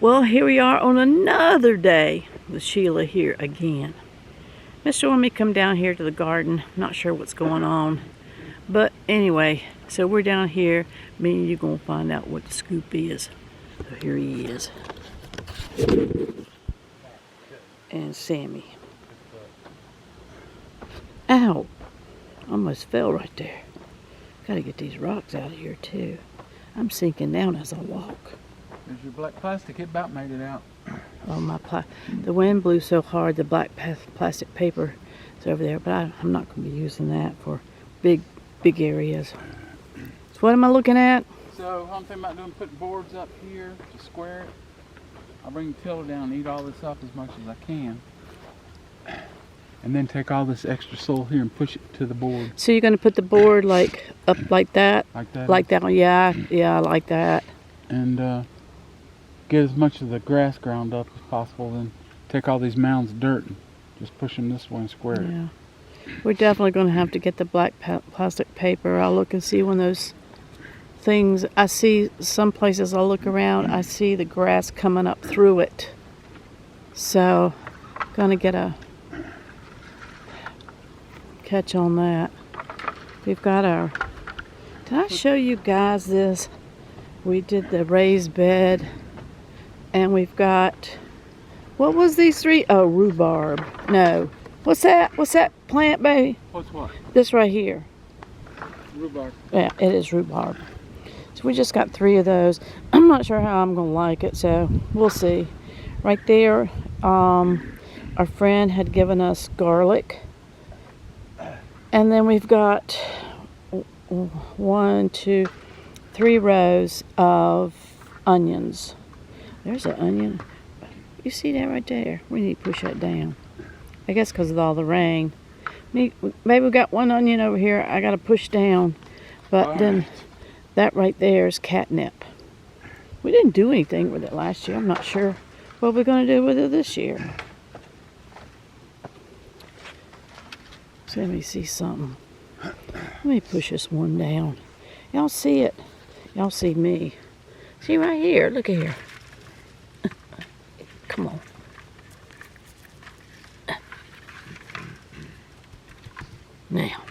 Well, here we are on another day with Sheila here again. Mr. wanted me to come down here to the garden. Not sure what's going on. But anyway, so we're down here. Me and you gonna find out what the scoop is. So here he is. And Sammy. Ow! Almost fell right there. Gotta get these rocks out of here too. I'm sinking down as I walk. There's your black plastic. It about made it out. Oh, the wind blew so hard, the black plastic paper is over there, but I'm not going to be using that for big areas. So what am I looking at? So I'm thinking about doing, putting boards up here to square it. I'll bring the tiller down and eat all this up as much as I can. And then take all this extra soil here and push it to the board. So you're going to put the board like up like that? Like that? Like that one, yeah, I like that. And get as much of the grass ground up as possible, then take all these mounds of dirt and just push them this way and square it. Yeah. We're definitely going to have to get the black plastic paper. I'll look and see when those things, I see some places I look around, I see the grass coming up through it. So, going to get a catch on that. We've got our, did I show you guys this? We did the raised bed. And we've got, what was these three? Oh, rhubarb. No. What's that? What's that plant, baby? What's what? This right here. Rhubarb. Yeah, it is rhubarb. So we just got 3 of those. I'm not sure how I'm going to like it, so we'll see. Right there, our friend had given us garlic. And then we've got 1, 2, 3 rows of onions. There's an onion. You see that right there? We need to push that down. I guess because of all the rain. Maybe we got 1 onion over here I got to push down. But then that right there is catnip. We didn't do anything with it last year. I'm not sure what we're going to do with it this year. So let me see something. Let me push this one down. Y'all see it? Y'all see me. See right here. Look here. Come on. Now,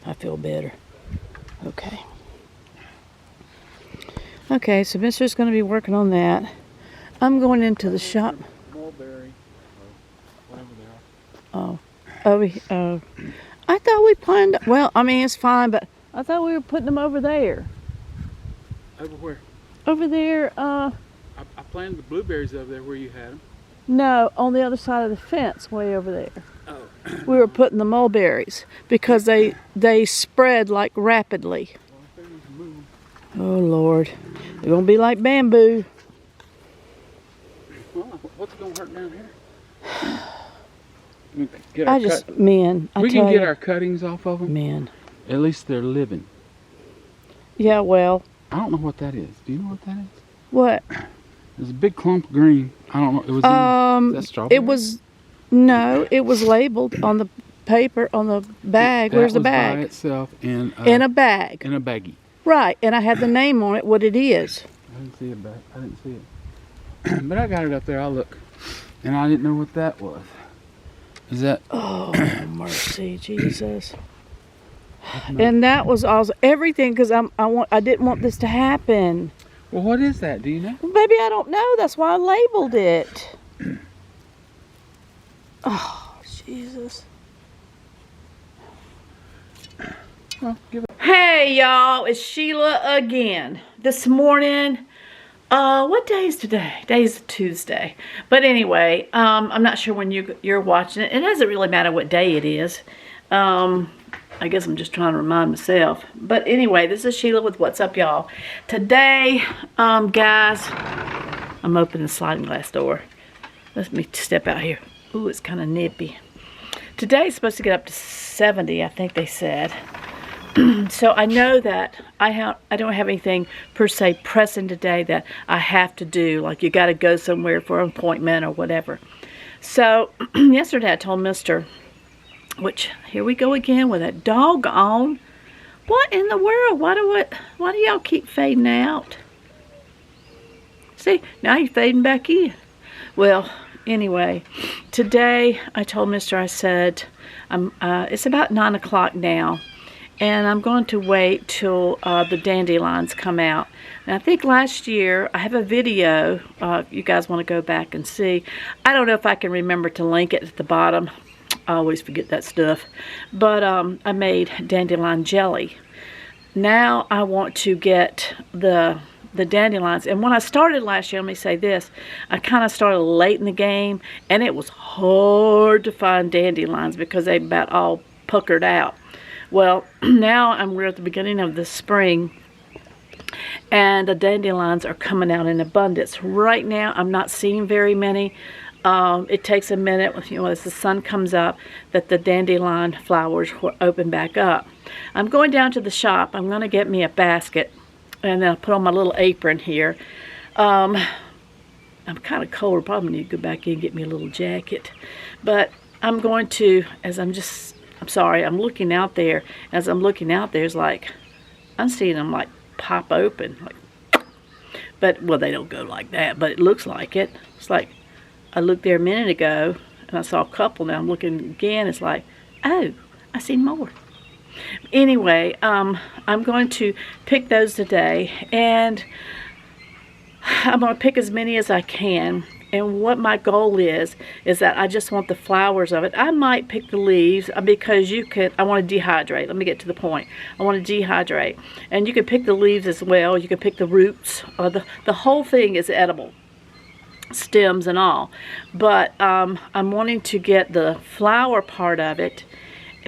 I feel better. Okay. Okay, so Mister's going to be working on that. I'm going into the shop. Mulberry, or whatever they are. Oh. I thought we planned, well, I mean, it's fine, but I thought we were putting them over there. Over where? Over there, I planted the blueberries over there where you had them. No, on the other side of the fence, way over there. Oh. We were putting the mulberries because they spread like rapidly. Oh Lord, they're gonna be like bamboo. Well, what's gonna hurt down here? We can get our cuttings off of them. Men. At least they're living. Yeah, well. I don't know what that is. Do you know what that is? What? There's a big clump of green. I don't know. It was is that strawberry? It was labeled on the paper, on the bag. Where's the bag? By itself in a bag. In a baggie. Right, and I had the name on it, what it is. I didn't see it back. I didn't see it. But I got it up there. I'll look. And I didn't know what that was. Is that? Oh, mercy, Jesus. And that was also everything because I didn't want this to happen. Well, what is that? Do you know? Well, baby, I don't know. That's why I labeled it. Oh, Jesus. Well, give it. Hey, y'all. It's Sheila again. This morning, what day is today? Today's Tuesday. But anyway, I'm not sure when you're watching it. It doesn't really matter what day it is. I guess I'm just trying to remind myself. But anyway, this is Sheila with What's Up, y'all. Today, guys, I'm opening the sliding glass door. Let me step out here. Ooh, it's kind of nippy. Today's supposed to get up to 70, I think they said. So I know that I don't have anything per se pressing today that I have to do. Like you got to go somewhere for an appointment or whatever. So yesterday I told Mr. Which, here we go again with that doggone. What in the world? Why do y'all keep fading out? See, now you're fading back in. Well, anyway, today I told Mr. I said, it's about 9 o'clock now, and I'm going to wait till the dandelions come out. And I think last year, I have a video, if you guys want to go back and see. I don't know if I can remember to link it at the bottom. I always forget that stuff. But I made dandelion jelly. Now I want to get the dandelions. And when I started last year, let me say this, I kind of started late in the game, and it was hard to find dandelions because they about all puckered out. Well, now we're at the beginning of the spring, and the dandelions are coming out in abundance. Right now, I'm not seeing very many. It takes a minute, as the sun comes up, that the dandelion flowers will open back up. I'm going down to the shop. I'm going to get me a basket, and then I'll put on my little apron here. I'm kind of cold. Probably need to go back in and get me a little jacket. But I'm going to, I'm looking out there. As I'm looking out there, it's like, I'm seeing them like pop open. But, well, they don't go like that, but it looks like it. It's like, I looked there a minute ago, and I saw a couple. Now I'm looking again. It's like, oh, I see more. Anyway, I'm going to pick those today, and I'm going to pick as many as I can. And what my goal is that I just want the flowers of it. I might pick the leaves because I want to dehydrate. Let me get to the point. I want to dehydrate. And you can pick the leaves as well. You can pick the roots. The whole thing is edible. Stems and all. But I'm wanting to get the flower part of it.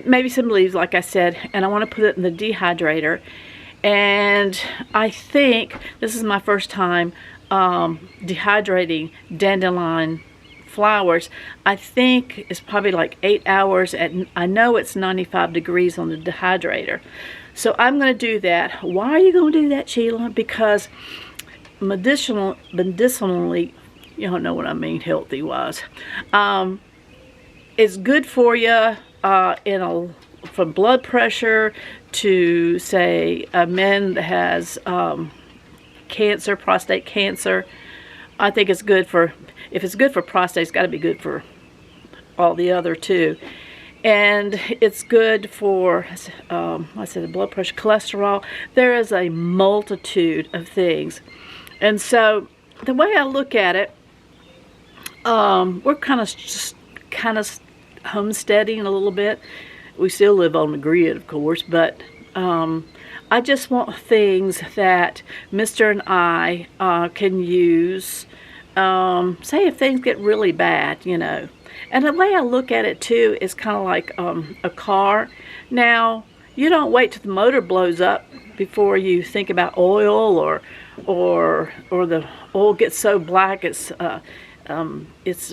Maybe some leaves, like I said. And I want to put it in the dehydrator. And I think this is my first time dehydrating dandelion flowers. I think it's probably like 8 hours, and I know it's 95 degrees on the dehydrator. So I'm going to do that. Why are you going to do that, Sheila? Because medicinally, you don't know what I mean, healthy wise, it's good for you from blood pressure to, say, a man that has cancer, prostate cancer. I think it's good for, if it's good for prostate, it's got to be good for all the other too. And it's good for, I said, the blood pressure, cholesterol. There is a multitude of things. And so the way I look at it, we're kind of homesteading a little bit. We still live on the grid, of course, but I just want things that Mr. and I can use, say if things get really bad, And the way I look at it too is kind of like a car. Now, you don't wait till the motor blows up before you think about oil or the oil gets so black it's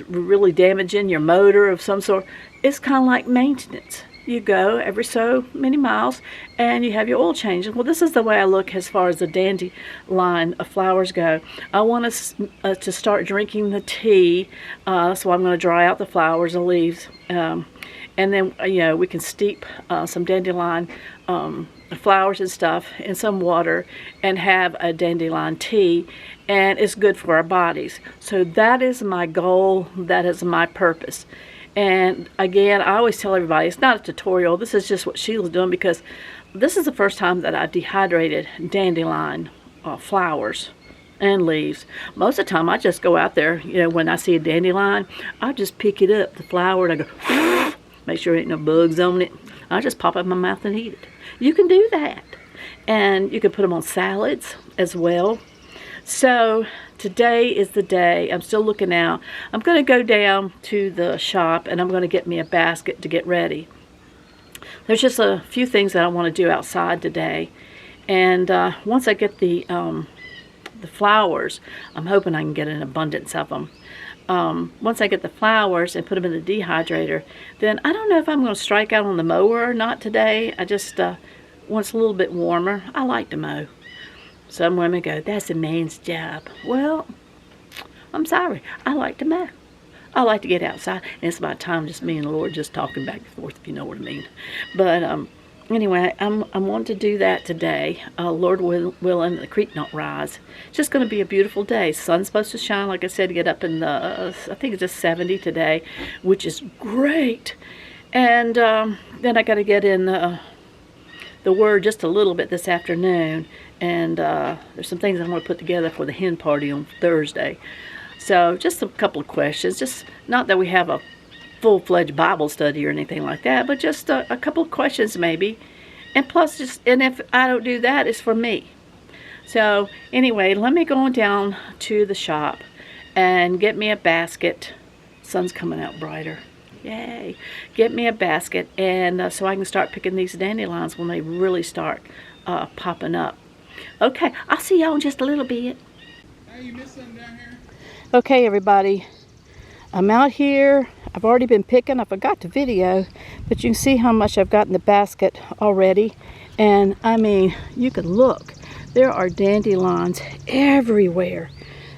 really damaging your motor of some sort. It's kind of like maintenance. You go every so many miles and you have your oil change. Well, this is the way I look as far as the dandelion flowers go. I want us to start drinking the tea, so I'm going to dry out the flowers, the leaves, and then we can steep some dandelion flowers and stuff in some water and have a dandelion tea, and it's good for our bodies. So that is my goal. That is my purpose. And again, I always tell everybody, it's not a tutorial. This is just what Sheila's doing because this is the first time that I've dehydrated dandelion flowers and leaves. Most of the time, I just go out there, when I see a dandelion, I just pick it up, the flower, and I go, make sure there ain't no bugs on it. I just pop it in my mouth and eat it. You can do that. And you can put them on salads as well. So today is the day. I'm still looking out. I'm going to go down to the shop and I'm going to get me a basket to get ready. There's just a few things that I want to do outside today. And once I get the flowers, I'm hoping I can get an abundance of them. Once I get the flowers and put them in the dehydrator, then I don't know if I'm going to strike out on the mower or not today. I just, when it's a little bit warmer, I like to mow. Some women go, that's a man's job. Well, I'm sorry. I like to mow. I like to get outside. And it's about time just me and the Lord just talking back and forth, if you know what I mean. But anyway, I'm wanting to do that today. Lord willing, the creek don't rise. It's just going to be a beautiful day. Sun's supposed to shine, like I said, to get up in the, I think it's just 70 today, which is great. And then I got to get in the Word just a little bit this afternoon. And there's some things I want to put together for the hen party on Thursday. So just a couple of questions. Just not that we have a full-fledged Bible study or anything like that, but just a couple of questions maybe. And plus, and if I don't do that, it's for me. So anyway, let me go down to the shop and get me a basket. Sun's coming out brighter. Yay. Get me a basket, and so I can start picking these dandelions when they really start popping up. Okay, I'll see y'all in just a little bit. Hey, you missed something down here? Okay, everybody. I'm out here. I've already been picking. I forgot to video, but you can see how much I've got in the basket already. And I mean, you could look. There are dandelions everywhere.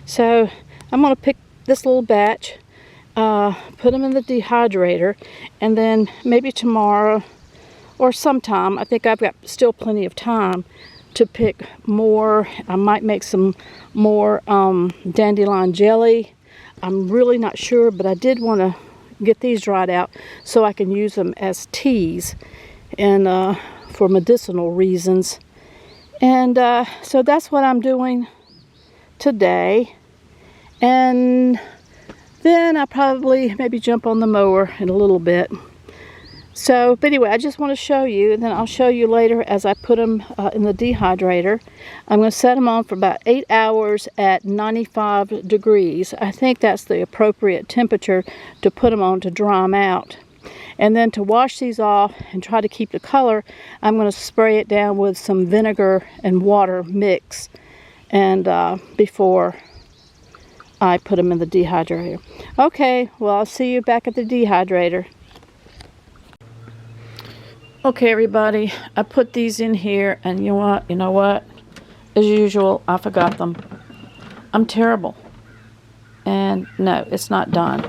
So I'm going to pick this little batch, put them in the dehydrator, and then maybe tomorrow or sometime, I think I've got still plenty of time to pick more. I might make some more dandelion jelly. I'm really not sure, but I did want to get these dried out so I can use them as teas and for medicinal reasons. And so that's what I'm doing today. And then I'll probably maybe jump on the mower in a little bit. So, but anyway, I just want to show you, and then I'll show you later as I put them in the dehydrator. I'm going to set them on for about 8 hours at 95 degrees. I think that's the appropriate temperature to put them on to dry them out. And then to wash these off and try to keep the color, I'm going to spray it down with some vinegar and water mix, and before I put them in the dehydrator. Okay, well, I'll see you back at the dehydrator. Okay, everybody, I put these in here, and you know what? As usual, I forgot them. I'm terrible. And no, it's not done.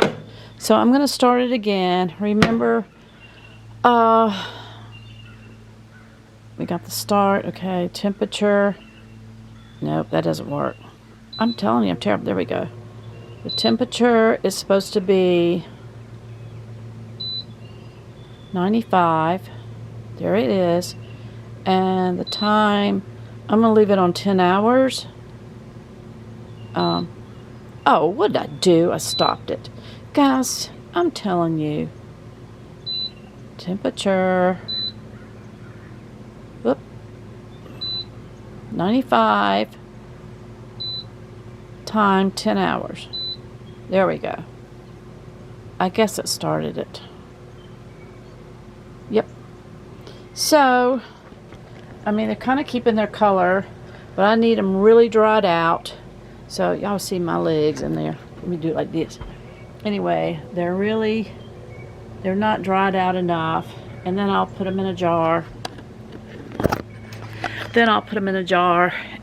So I'm going to start it again. Remember, we got the start. Okay, temperature. Nope, that doesn't work. I'm telling you, I'm terrible. There we go. The temperature is supposed to be 95. There it is. And the time, I'm going to leave it on 10 hours. Oh, what did I do? I stopped it. Guys, I'm telling you. Temperature. Whoop. 95. Time, 10 hours. There we go. I guess it started it. Yep. So, I mean, they're kind of keeping their color, but I need them really dried out. So, y'all see my legs in there. Let me do it like this. Anyway, they're not dried out enough. And then I'll put them in a jar.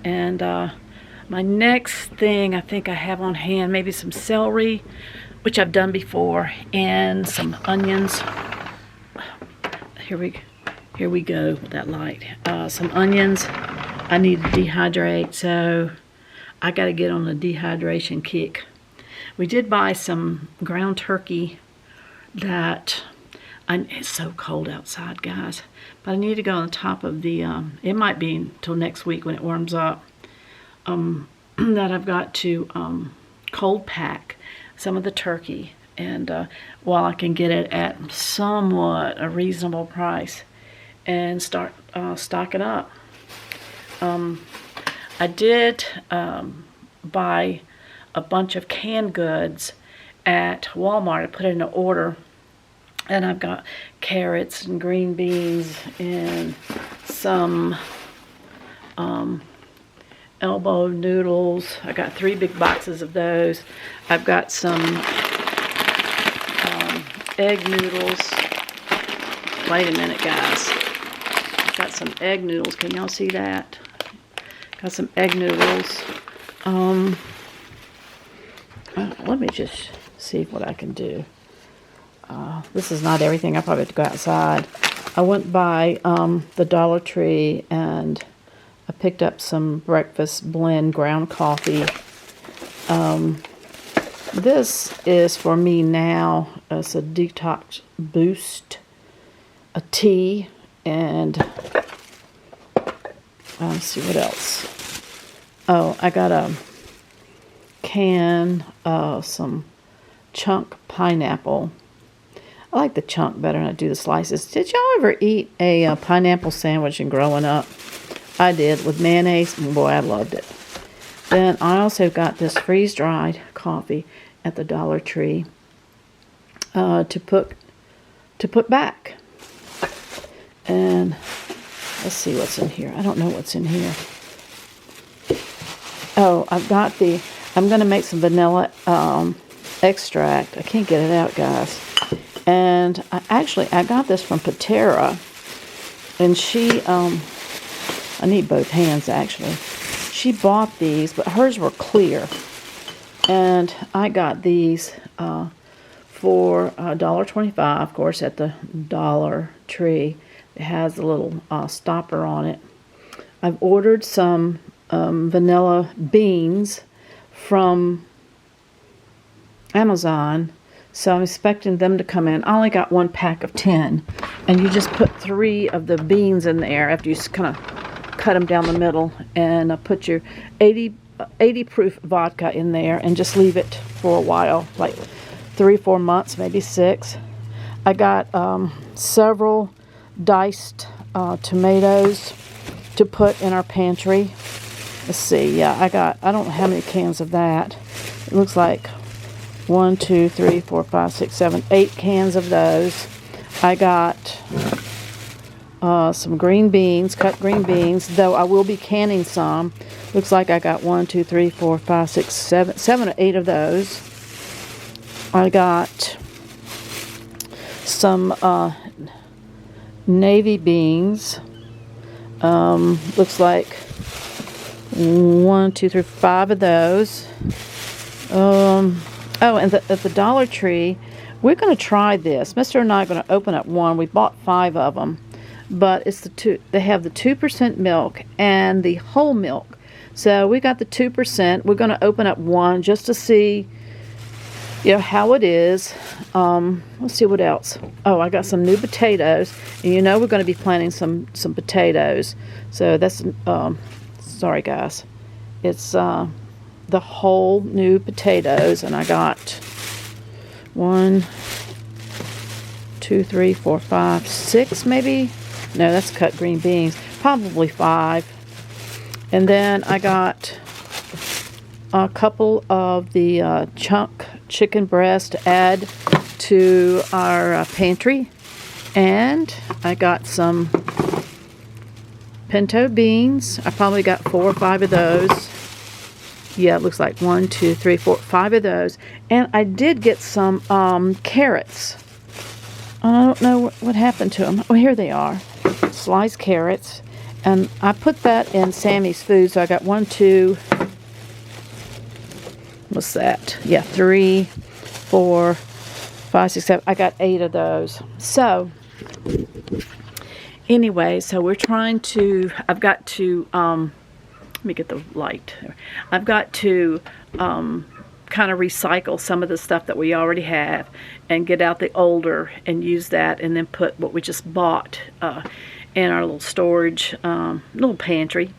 And my next thing I think I have on hand, maybe some celery, which I've done before, and some onions. Here we go with that light. Some onions. I need to dehydrate, so I got to get on the dehydration kick. We did buy some ground turkey that it's so cold outside, guys. But I need to go on the top of the, it might be until next week when it warms up, that I've got to cold pack some of the turkey. And while I can get it at somewhat a reasonable price and start stocking up. I did buy a bunch of canned goods at Wal-Mart. I put in an order, and I've got carrots and green beans and some elbow noodles. I got 3 big boxes of those. I've got some egg noodles. Wait a minute, guys. Got some egg noodles. Can y'all see that? Got some egg noodles. Let me just see what I can do. This is not everything. I probably have to go outside. I went by the Dollar Tree and I picked up some breakfast blend ground coffee. This is for me now. It's a detox boost, a tea, and let's see what else. Oh, I got a can of some chunk pineapple. I like the chunk better than I do the slices. Did y'all ever eat a pineapple sandwich in growing up? I did, with mayonnaise, and boy, I loved it. Then I also got this freeze-dried coffee at the Dollar Tree to put back. And let's see what's in here. I don't know what's in here. Oh, I'm going to make some vanilla extract. I can't get it out, guys. And I got this from Pantry. And she, I need both hands, actually. She bought these, but hers were clear. And I got these for $1.25, of course, at the Dollar Tree. It has a little stopper on it. I've ordered some vanilla beans from Amazon, so I'm expecting them to come in. I only got one pack of 10, and you just put 3 of the beans in there after you kind of cut them down the middle, and put your 80 proof vodka in there, and just leave it for a while, like 3-4 months, maybe 6. I got several diced tomatoes to put in our pantry. Let's see, yeah, I don't know how many cans of that. It looks like 1, 2, 3, 4, 5, 6, 7, 8 cans of those. I got some green beans, cut green beans, though I will be canning some. Looks like I got 1, 2, 3, 4, 5, 6, 7 or 8 of those. I got some navy beans. Looks like 1, 2, 3, 5 of those. Oh, and at the Dollar Tree, we're going to try this. Mr. and I are going to open up one. We bought 5 of them, but it's they have the 2% milk and the whole milk. So we got the 2%. We're going to open up one just to see, how it is. Let's see what else. Oh, I got some new potatoes, and we're going to be planting some potatoes. So that's sorry guys, it's the whole new potatoes, and I got 1, 2, 3, 4, 5, 6 maybe. No, that's cut green beans. Probably 5. And then I got a couple of the chunk chicken breast to add to our pantry. And I got some pinto beans. I probably got 4 or 5 of those. Yeah, it looks like 1, 2, 3, 4, 5 of those. And I did get some carrots. I don't know what happened to them. Oh, here they are. Sliced carrots. And I put that in Sammy's food. So I got 1, 2, what's that? Yeah, 3, 4, 5, 6, 7. I got 8 of those. So anyway, so we're trying to, I've got to, let me get the light. I've got to kind of recycle some of the stuff that we already have and get out the older and use that, and then put what we just bought in our little storage, little pantry.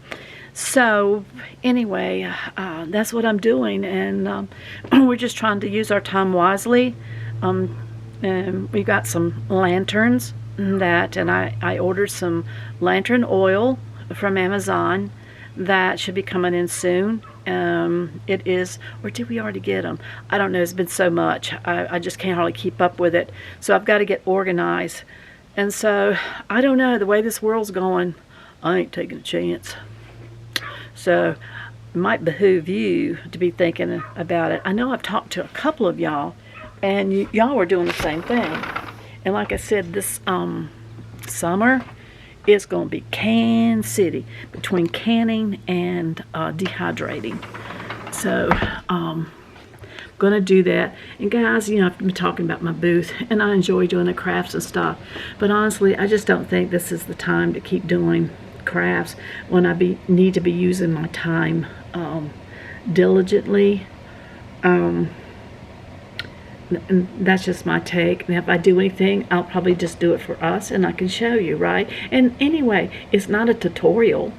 So anyway, that's what I'm doing, and we're just trying to use our time wisely. And we got some lanterns and I ordered some lantern oil from Amazon. That should be coming in soon. It is, or did we already get them? I don't know. It's been so much. I just can't hardly keep up with it. So I've got to get organized. And so, I don't know. The way this world's going, I ain't taking a chance. So, it might behoove you to be thinking about it. I know I've talked to a couple of y'all, and y'all are doing the same thing. And like I said, this summer, it's going to be Can City, between canning and dehydrating. So, going to do that. And guys, you know, I've been talking about my booth, and I enjoy doing the crafts and stuff. But honestly, I just don't think this is the time to keep doing crafts when I need to be using my time diligently. And that's just my take. And if I do anything, I'll probably just do it for us, and I can show you, right? And anyway, it's not a tutorial.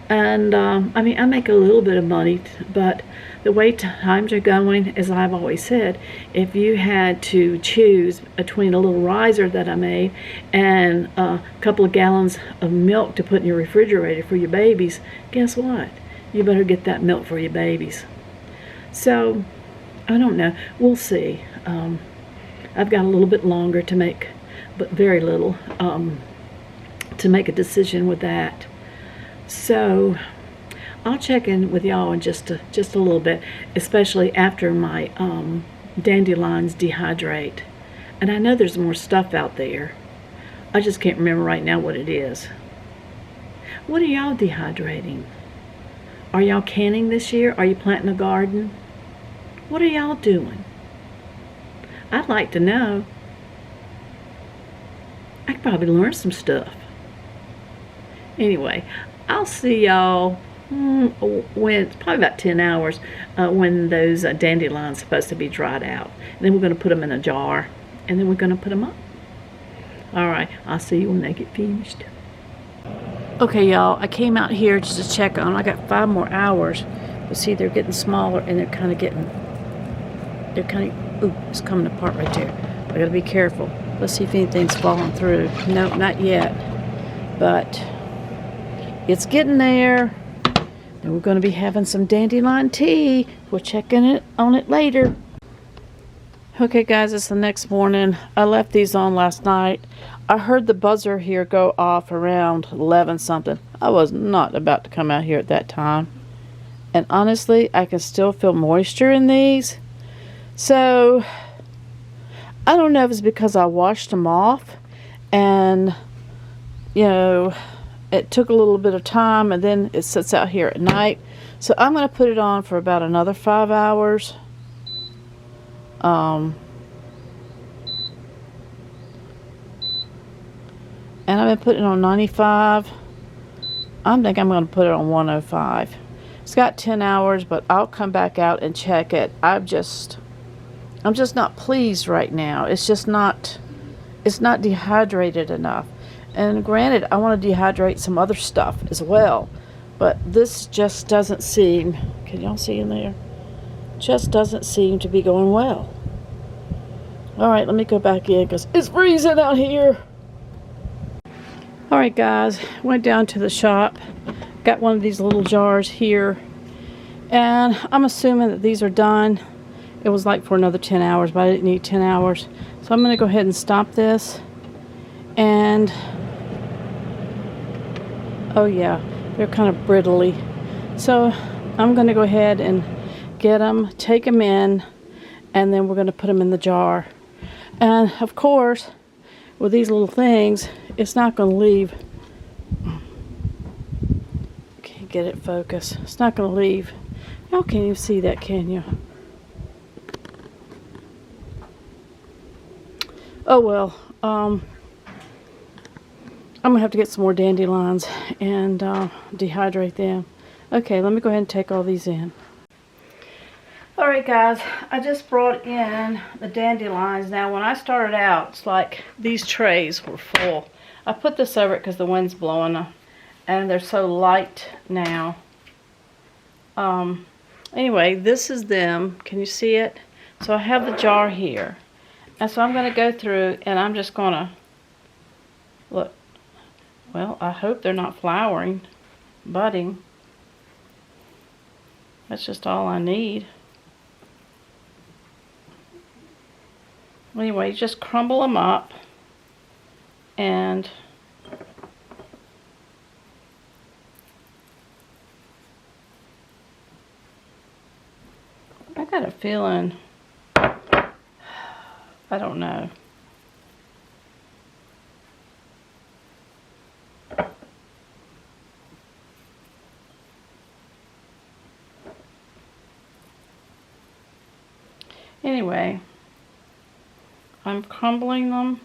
And I mean, I make a little bit of money, but the way times are going, as I've always said, if you had to choose between a little riser that I made and a couple of gallons of milk to put in your refrigerator for your babies, guess what? You better get that milk for your babies. So, I don't know. We'll see. I've got a little bit longer to make, but very little, to make a decision with that. So I'll check in with y'all in just a little bit, especially after my dandelions dehydrate. And I know there's more stuff out there. I just can't remember right now what it is. What are y'all dehydrating? Are y'all canning this year? Are you planting a garden? What are y'all doing? I'd like to know. I could probably learn some stuff. Anyway, I'll see y'all when it's probably about 10 hours when those dandelions are supposed to be dried out. And then we're going to put them in a jar, and then we're going to put them up. All right, I'll see you when they get finished. Okay, y'all, I came out here just to check on them. I got 5 more hours. But see, they're getting smaller, and they're kind of, ooh, it's coming apart right there. I gotta be careful. Let's see if anything's falling through. No, not yet. But it's getting there. And we're gonna be having some dandelion tea. We'll check on it later. Okay, guys, it's the next morning. I left these on last night. I heard the buzzer here go off around 11 something. I was not about to come out here at that time. And honestly, I can still feel moisture in these. So, I don't know if it's because I washed them off and, you know, it took a little bit of time, and then it sits out here at night. So, I'm going to put it on for about another 5 hours. And I've been putting it on 95. I think I'm going to put it on 105. It's got 10 hours, but I'll come back out and check it. I'm just not pleased right now. It's not dehydrated enough. And granted, I want to dehydrate some other stuff as well, but this just doesn't seem, can y'all see in there? Just doesn't seem to be going well. All right, let me go back in because it's freezing out here. All right, guys, went down to the shop. Got one of these little jars here, and I'm assuming that these are done. It was like for another 10 hours, but I didn't need 10 hours. So I'm going to go ahead and stop this. And, oh yeah, they're kind of brittly. So I'm going to go ahead and get them, take them in, and then we're going to put them in the jar. And, of course, with these little things, it's not going to leave. Can't get it focused. It's not going to leave. Y'all can't even see that, can you? Oh well, I'm gonna have to get some more dandelions and dehydrate them. Okay, let me go ahead and take all these in. Alright guys, I just brought in the dandelions. Now when I started out, it's like these trays were full. I put this over it because the wind's blowing them, and they're so light now. Anyway, this is them. Can you see it? So I have the jar here. And so I'm going to go through, and I'm just going to, look, well, I hope they're not flowering, budding. That's just all I need. Anyway, just crumble them up, and I got a feeling, I don't know. Anyway, I'm crumbling them.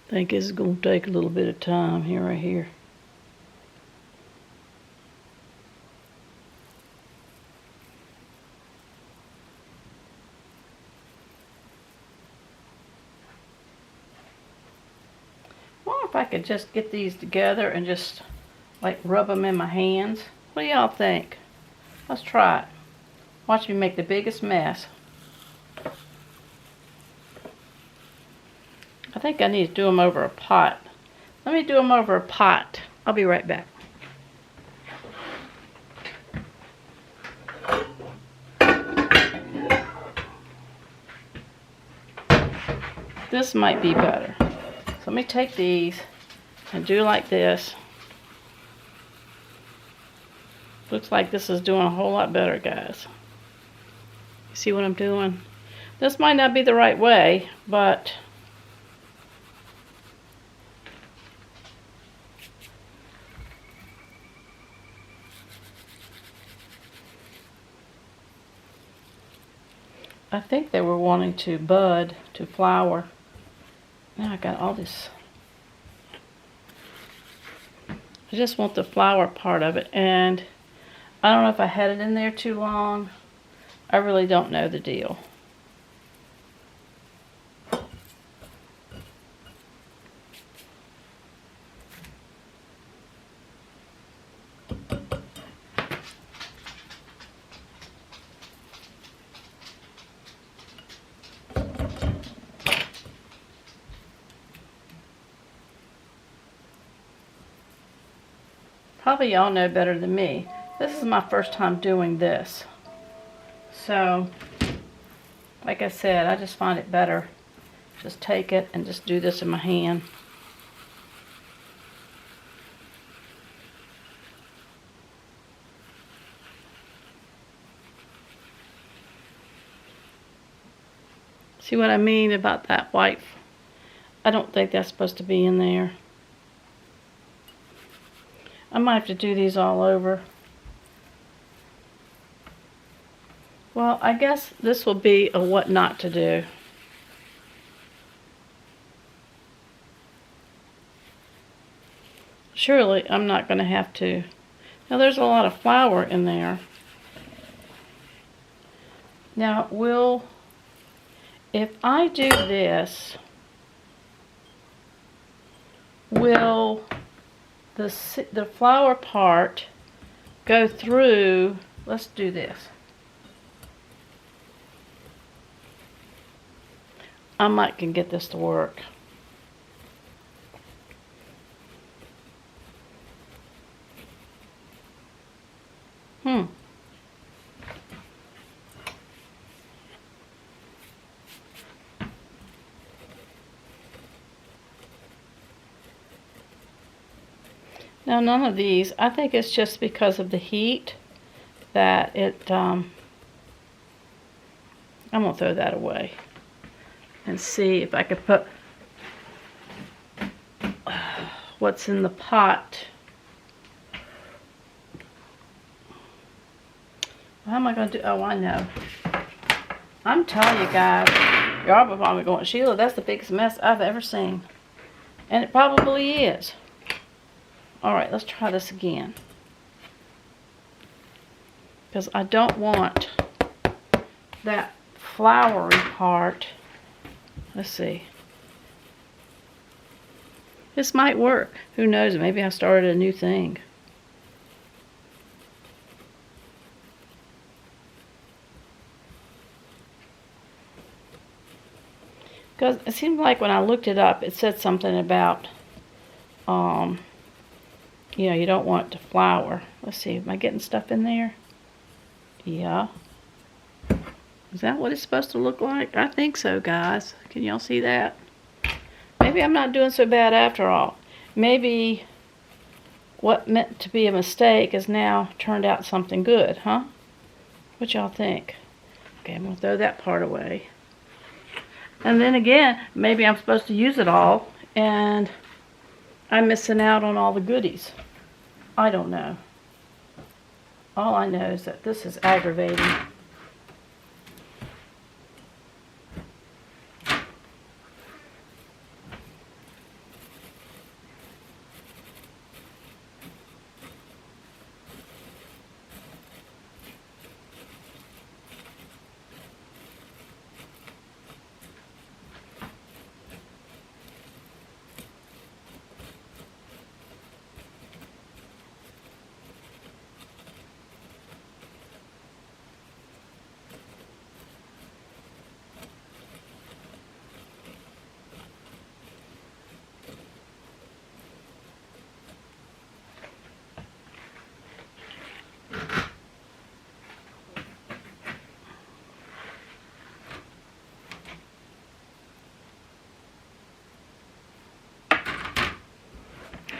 I think this is going to take a little bit of time here, right here. I wonder if I could just get these together and just like rub them in my hands. What do y'all think? Let's try it. Watch me make the biggest mess. I think I need to do them over a pot. Let me do them over a pot. I'll be right back. This might be better. So let me take these and do like this. Looks like this is doing a whole lot better, guys. You see what I'm doing? This might not be the right way, but I think they were wanting to bud, to flower. Now I got all this. I just want the flower part of it, and I don't know if I had it in there too long. I really don't know the deal. Probably y'all know better than me. This is my first time doing this. So, like I said, I just find it better. Just take it and just do this in my hand. See what I mean about that white? I don't think that's supposed to be in there. I might have to do these all over. Well, I guess this will be a what not to do. Surely I'm not going to have to. Now there's a lot of flour in there. Now if I do this, will the flour part go through? Let's do this. I might can get this to work. Now none of these, I think it's just because of the heat that it, I'm going to throw that away and see if I could put what's in the pot. How am I going to do? Oh, I know. I'm telling you guys, y'all are probably going, Sheila, that's the biggest mess I've ever seen. And it probably is. Alright, let's try this again. Because I don't want that floury part. Let's see. This might work. Who knows? Maybe I started a new thing. Because it seemed like when I looked it up, it said something about, you know, you don't want it to flour. Let's see, am I getting stuff in there? Yeah. Is that what it's supposed to look like? I think so, guys. Can y'all see that? Maybe I'm not doing so bad after all. Maybe what meant to be a mistake has now turned out something good, huh? What y'all think? Okay, I'm going to throw that part away. And then again, maybe I'm supposed to use it all, and I'm missing out on all the goodies. I don't know. All I know is that this is aggravating.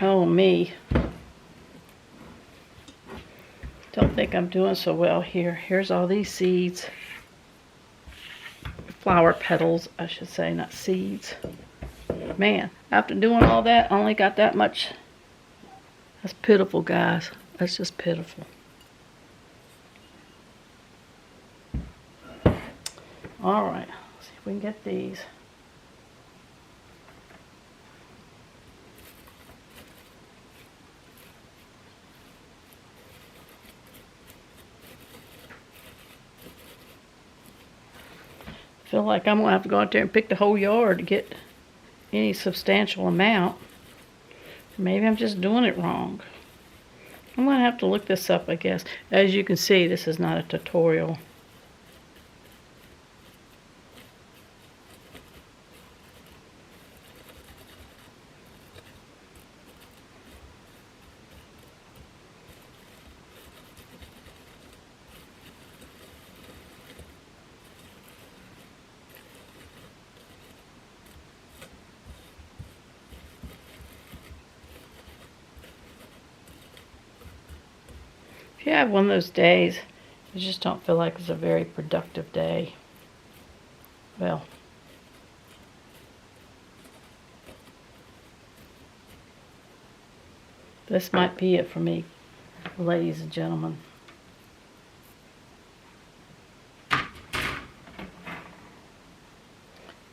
Oh, me. Don't think I'm doing so well here. Here's all these seeds. Flower petals, I should say, not seeds. Man, after doing all that, I only got that much. That's pitiful, guys. That's just pitiful. Alright, let's see if we can get these. I feel like I'm going to have to go out there and pick the whole yard to get any substantial amount. Maybe I'm just doing it wrong. I'm going to have to look this up, I guess. As you can see, this is not a tutorial. If you have one of those days, you just don't feel like it's a very productive day. Well, this might be it for me, ladies and gentlemen.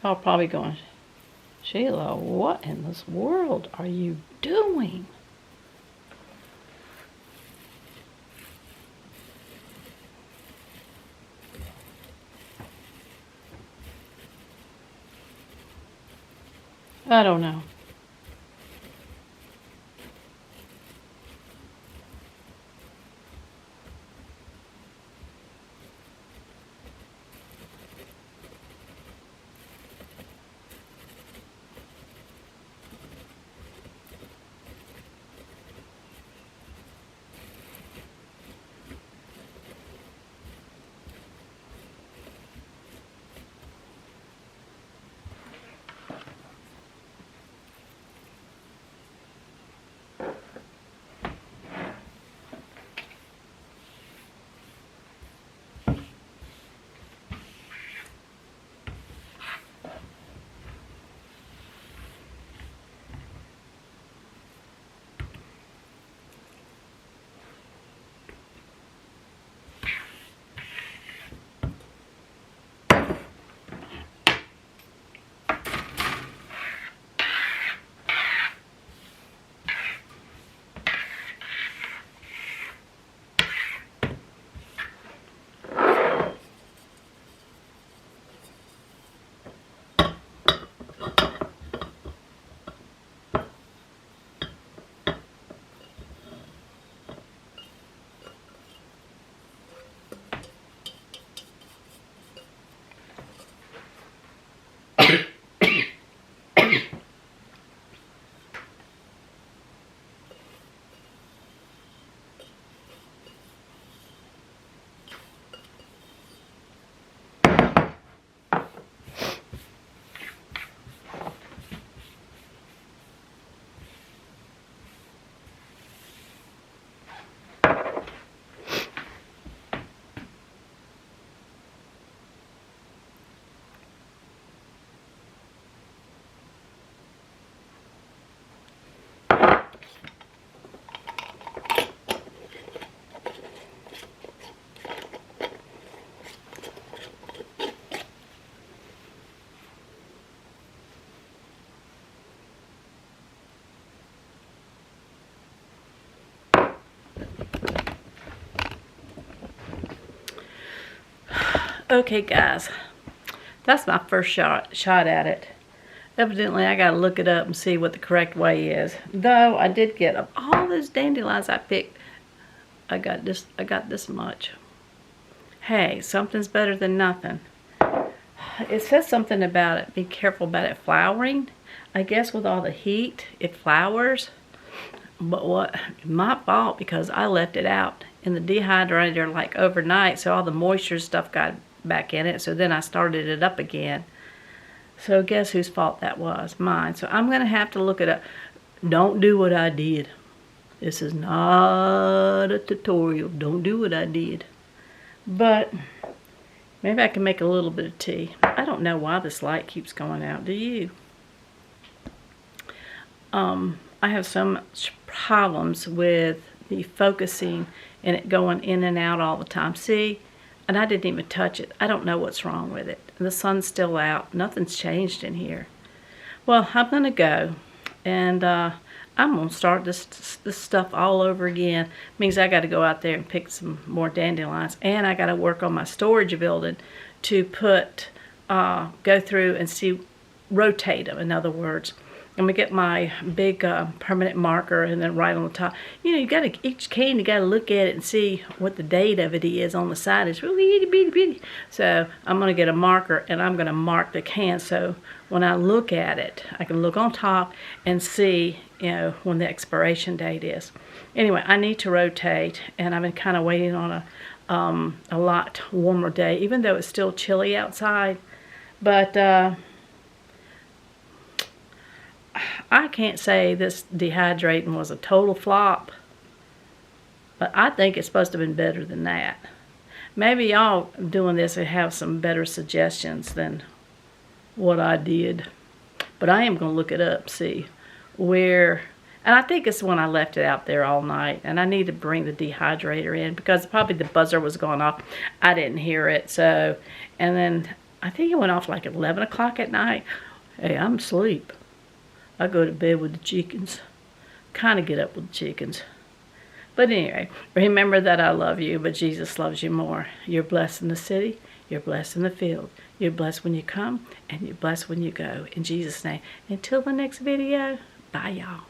Y'all probably going, Sheila, what in this world are you doing? I don't know. Okay, guys, that's my first shot at it. Evidently, I gotta look it up and see what the correct way is. Though I did get, of all those dandelions I picked, I got this much. Hey, something's better than nothing. It says something about it. Be careful about it flowering. I guess with all the heat, it flowers. But what? My fault, because I left it out in the dehydrator like overnight, so all the moisture stuff got back in it. So then I started it up again. So guess whose fault that was? Mine. So I'm gonna have to look it up. Don't do what I did. This is not a tutorial. Don't do what I did. But maybe I can make a little bit of tea. I don't know why this light keeps going out. Do you? I have so much problems with the focusing and it going in and out all the time. See? And I didn't even touch it. I don't know what's wrong with it. And the sun's still out. Nothing's changed in here. Well, I'm going to go. And I'm going to start this stuff all over again. Means I got to go out there and pick some more dandelions. And I got to work on my storage building to go through and rotate them, in other words. I'm going to get my big permanent marker and then write on the top. You know, each can, you got to look at it and see what the date of it is on the side. It's really itty bitty bitty. So I'm going to get a marker and I'm going to mark the can. So when I look at it, I can look on top and see, you know, when the expiration date is. Anyway, I need to rotate, and I've been kind of waiting on a lot warmer day, even though it's still chilly outside. But I can't say this dehydrating was a total flop, but I think it's supposed to have been better than that. Maybe y'all doing this and have some better suggestions than what I did. But I am going to look it up, see where, and I think it's when I left it out there all night, and I need to bring the dehydrator in because probably the buzzer was going off. I didn't hear it, so, and then I think it went off like 11 o'clock at night. Hey, I'm asleep. I go to bed with the chickens. Kind of get up with the chickens. But anyway, remember that I love you, but Jesus loves you more. You're blessed in the city. You're blessed in the field. You're blessed when you come, and you're blessed when you go. In Jesus' name. Until the next video, bye, y'all.